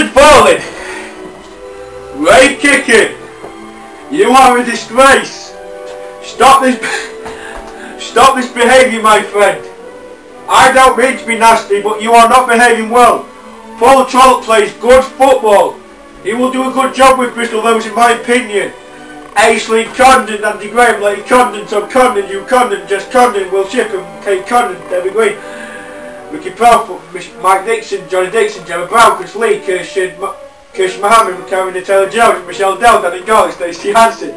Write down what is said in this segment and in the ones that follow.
Richard Bowling, Ray Kicking, you are a disgrace. Stop this behaviour, my friend. I don't mean to be nasty, but you are not behaving well. Paul Trollope plays good football. He will do a good job with Bristol Rovers in my opinion. Aisley Condon, Andy Graham, Lady Condon, Tom Condon, Hugh Condon, Jess Condon, Will Shippen, Kate Condon, David Green, Ricky Proudfoot, Mike Dixon, Johnny Dixon, Gemma Brown, Chris Lee, Kirsten Mohammed, Karen Taylor Jones, Michelle Dell, Danny Garlick, Stacey Hansen,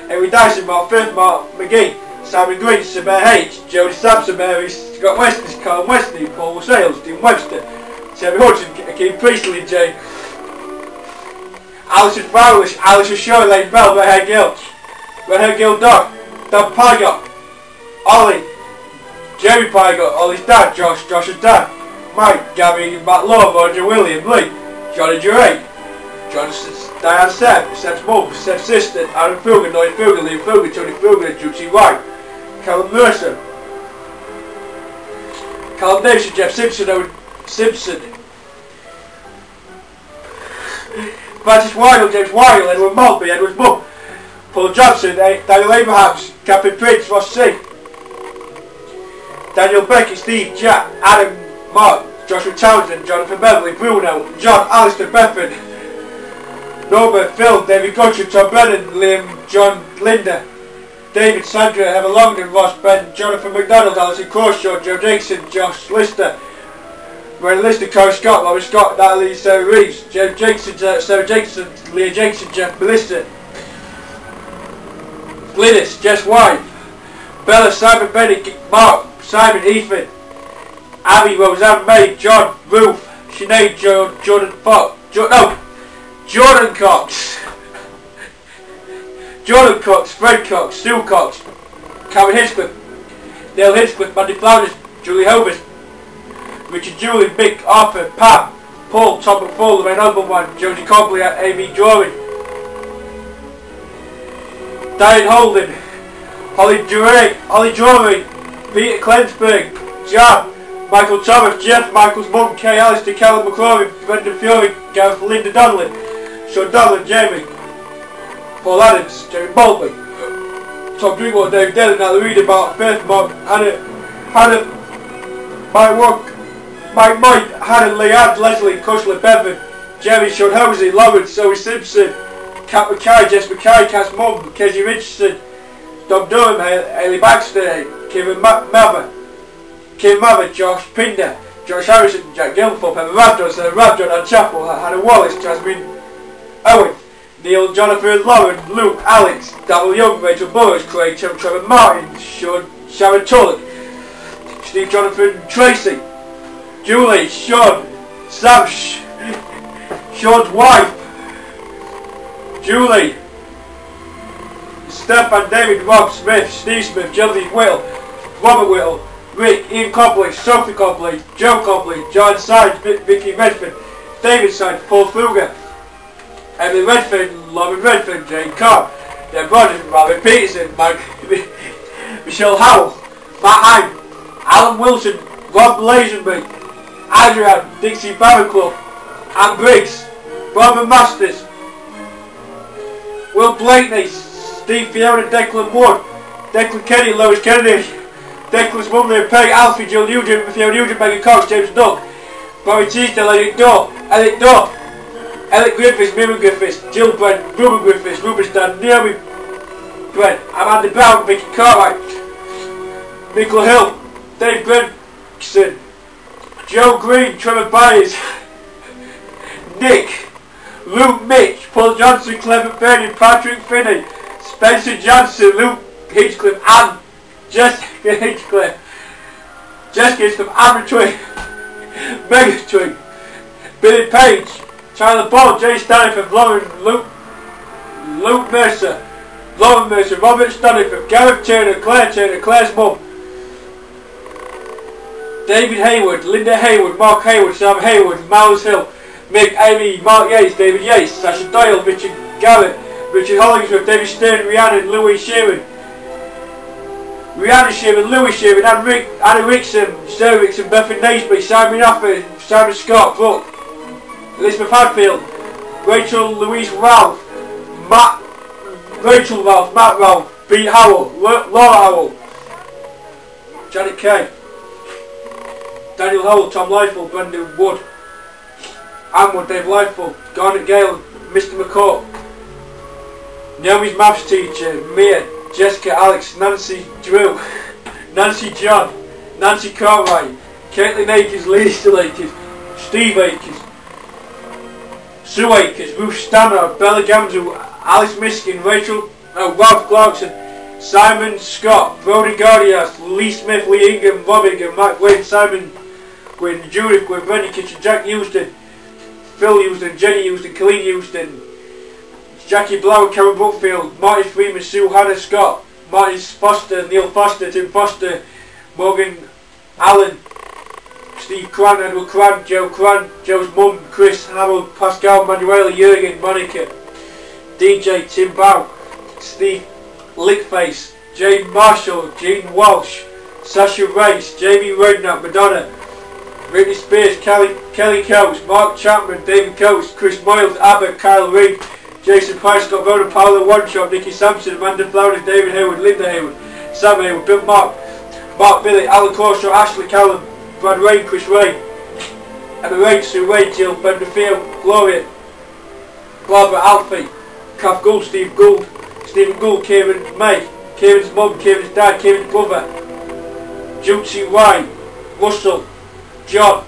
Henry Dyson, Mark Firth, Mark McGee, Simon Green, Sabah H, Jodie Sampson, Mary Scott Weston, Carl Wesley, Paul Sales, Dean Webster, Terry Hudson, Akeem Priestley, Jay Alison Fowlish, Alison Shaw, Lane Bell, Redhead Gill Doc, Dan Pygott, Ollie, Jerry Pygott, Ollie's dad, Josh's dad, Mike, Gabby, Matt Law, Roger William, Lee, Johnny Duray, Diane Seb, Seb's mum, Seb's sister, Aaron Fuger, Noy Fuger, Liam Fuger, Tony Fuger, Judy White, Callum Mercer, Callum Davidson, Jeff Simpson, Owen Simpson, Francis Wild, James Wild, Edward Maltby, Edward's mum, Paul Johnson, Daniel Abrahams, Captain Prince, Ross C, Daniel Beckett, Steve, Jack, Adam, Mark, Joshua Townsend, Jonathan Beverly, Bruno, John, Alistair Befford, Norbert, Phil, David Gottschalk, Tom Brennan, Liam, John, Linda, David, Sandra, Emma Longden, Ross, Ben, Jonathan McDonald, Alison Crawshaw, Joe Dixon, Josh Lister, Ray Lister, Corey Scott, Laurie Scott, Natalie, Sarah Reeves, James Jenkinson, Sarah Jenkinson, Leah Jenkinson, Jeff Melissa, Glynis, Jess White, Bella, Simon Bennett, Mark, Simon, Ethan, Abby, Roseanne May, John, Ruth, Sinead, Jordan Fox, Jordan Cox, Jordan Cox, Fred Cox, Stu Cox, Cameron Hinchcliffe, Neil Hinchcliffe, Mandy Flounders, Julie Hovers, Richard Julian, Mick, Arthur, Pam, Paul, Tom McFall, the main album one, Josie Cobley, Amy Drawing, Diane Holden, Holly Drury, Peter Klensberg, Jan, Michael Thomas, Jeff, Michael's mum, Kay Alistair, Callum McCrory, Brendan Fury, Gareth, Linda Donnelly, Sean Donnelly, Jamie, Paul Adams, Jerry Baldwin, Tom Drinkwater, Dave Dillon, Natalie Reader, Mark Faith, Mark, Hannah, Mike Moy, Hannah, Leanne, Leslie, Cushler, Bevan, Jerry, Sean Hosey, Lawrence, Zoe Simpson, Kat Mackay, Jess Mackay, Cat's mum, Kezzy Richardson, Dom Durham, Hayley Baxter, Kim Mather, Josh Pinder, Josh Harrison, Jack Gilthorpe, Emma Rabdon, Sarah Rabdon, Anne Chappell, Hannah Wallace, Jasmine Owen, Neil, Jonathan, Lauren, Luke, Alex, Darryl Young, Rachel Burrows, Craig, Trevor Martin, Sharon Tullock, Steve, Jonathan, Tracy, Julie, Sean, Sam, Sean's wife, Julie, Stefan, David, Rob Smith, Steve Smith, Geraldine Whittle, Robert Whittle, Rick, Ian Copley, Sophie Copley, Joe Copley, John Sides, Vicky Redford, David Sides, Paul Fluger, Emily Redford, Lauren Redford, Jane Carr, Deb Rogers, Robert Peterson, Michelle Howell, Matt Hine, Alan Wilson, Rob Lazenby, Adrian, Dixie Barraclough, Anne Briggs, Robin Masters, Will Blakeney, Steve Fiona, Declan Wood, Declan Kenny, Lois Kennedy, Declan's mum, Liam Pegg, Alfie, Jill Nugent, Fiona Nugent, Megan Cox, James Duck, Barry Teasdale, Eric Dorr, Alec Griffiths, Miriam Griffiths, Jill Brent, Ruben Griffiths, Ruben Stan, Naomi Brent, Amanda Brown, Vicky Cartwright, Nicola Hill, Dave Gregson, Joe Green, Trevor Byers, Nick, Luke Mitch, Paul Johnson, Clement Fanning, Patrick Finney, Spencer Johnson, Luke Hinchcliffe, and Jessica Hinchcliffe, Jessica Hinchcliffe, Amber Twig, Megan Twig, Billy Page, Tyler Ball, Jay Staniford, Luke Mercer, Lauren Mercer, Robert Staniford, Gareth Turner, Claire's mum, David Hayward, Linda Hayward, Mark Hayward, Sam Hayward, Miles Hill, Mick, Amy, Mark Yates, David Yates, Sasha Doyle, Richard Garrett, Richard Hollingsworth, David Stern, Rhiannon, Louis Sheeran, Louis Sheeran, Anna Rickson, Sarah Rickson, Bethany Naseby, Simon Offer, Simon Scott, Brooke, Elizabeth Hadfield, Rachel Louise Ralph, Rachel Ralph, Matt Ralph, Pete Howell, Laura Howell, Janet Kay, Daniel Howell, Tom Lightful, Brendan Wood, Anwood, Dave Lightful, Garnet Gale, Mr McCourt, Naomi's maths teacher, Mia, Jessica, Alex, Nancy Drew, Nancy John, Nancy Cartwright, Caitlin Akers, Lisa Akers, Steve Akers, Sue Akers, Ruth Stanner, Bella Gamzu, Alice Miskin, Ralph Clarkson, Simon Scott, Brody Gardias, Lee Smith, Lee Ingham, Bob Ingham, Matt Gwynn, Simon Gwynn, Judith Gwynn, Brendan Kitchen, Jack Houston, Phil Houston, Jenny Houston, Colleen Houston, Jackie Blower, Karen Brookfield, Marty Freeman, Sue Hannah Scott, Marty Foster, Neil Foster, Tim Foster, Morgan Allen, Steve Cran, Edward Cran, Joe Cran, Joe's mum, Chris, Harold, Pascal, Manuela, Jurgen, Monica, DJ, Tim Bow, Steve Lickface, Jane Marshall, Jean Walsh, Sasha Race, Jamie Redknapp, Madonna, Britney Spears, Kelly Coates, Mark Chapman, David Coates, Chris Moyles, Abbott, Kyle Reid, Jason Price, Scott Bowden, Paolo One Shot, Nicky Sampson, Amanda Flowers, David Hayward, Linda Hayward, Sam Hayward, Bill Mark Billy, Alan Corso, Ashley Callum, Brad Rain, Chris Ray, Emma Ray, Sue Ray, Jill, Brenda Field, Gloria, Barbara Alfie, Kath Gould, Steve Gould, Stephen Gould, Kieran May, Kieran's mum, Kieran's dad, Kieran's brother, Jutsi White, Russell, John,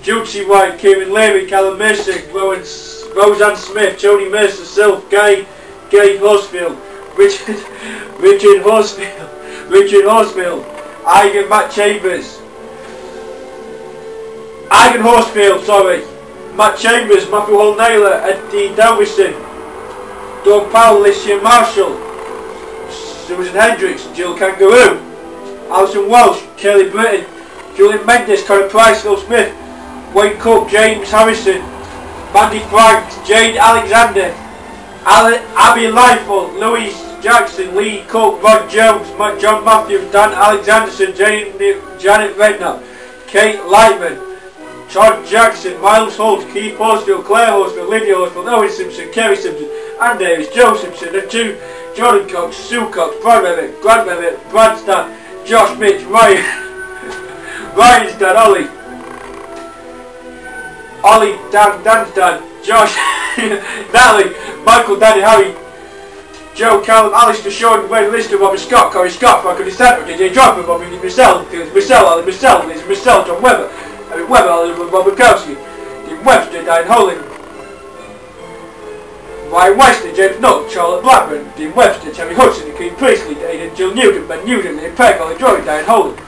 Jutsi White, Kieran Leary, Callum Mason, Roseanne Smith, Tony Mercer, Sylph, Gay Horsfield, Richard Horsfield, Igan Matt Chambers, Matt Chambers, Matthew Hall Naylor, Eddie Dalvison, Dawn Powell, Alicia Marshall, Susan Hendricks, Jill Kangaroo, Alison Welsh, Kelly Britton, Julian Mendes, Conor Price, Phil Smith, Wayne Cook, James Harrison, Mandy Franks, Jade Alexander, Abby Lightful, Louise Jackson, Lee Cook, Rod Jones, John Matthews, Dan Alexanderson, Janet Redknapp, Kate Lightman, Todd Jackson, Miles Holt, Keith Horsfield, Claire Horsfield, Lydia Horsfield, Owen Simpson, Kerry Simpson, Ann Davis, Joe Simpson, and two Jordan Cox, Sue Cox, Brad Mehmet, Grant Mehmet, Brad Stan, Josh Mitch, Ryan, Ryan's dad, Ollie, Dan's dad, Josh, Natalie, Michael, Danny, Harry, Joe, Callum, Alistair, Sean, Wayne, Lister, Bobby Scott, Corey Scott, Frank, December, DJ Dropper, Bobby, Michelle, John Webber, Eric Webber, Oliver, Bob Bukowski, Dean Webster, Diane Holland, Ryan Wester, James Nutt, Charlotte Blackburn, Dean Webster, Terry Hudson, Keane Priestley, Aidan Jill Newton, Ben Newton, Lynn Pegg, Ollie Drury, Diane Holland,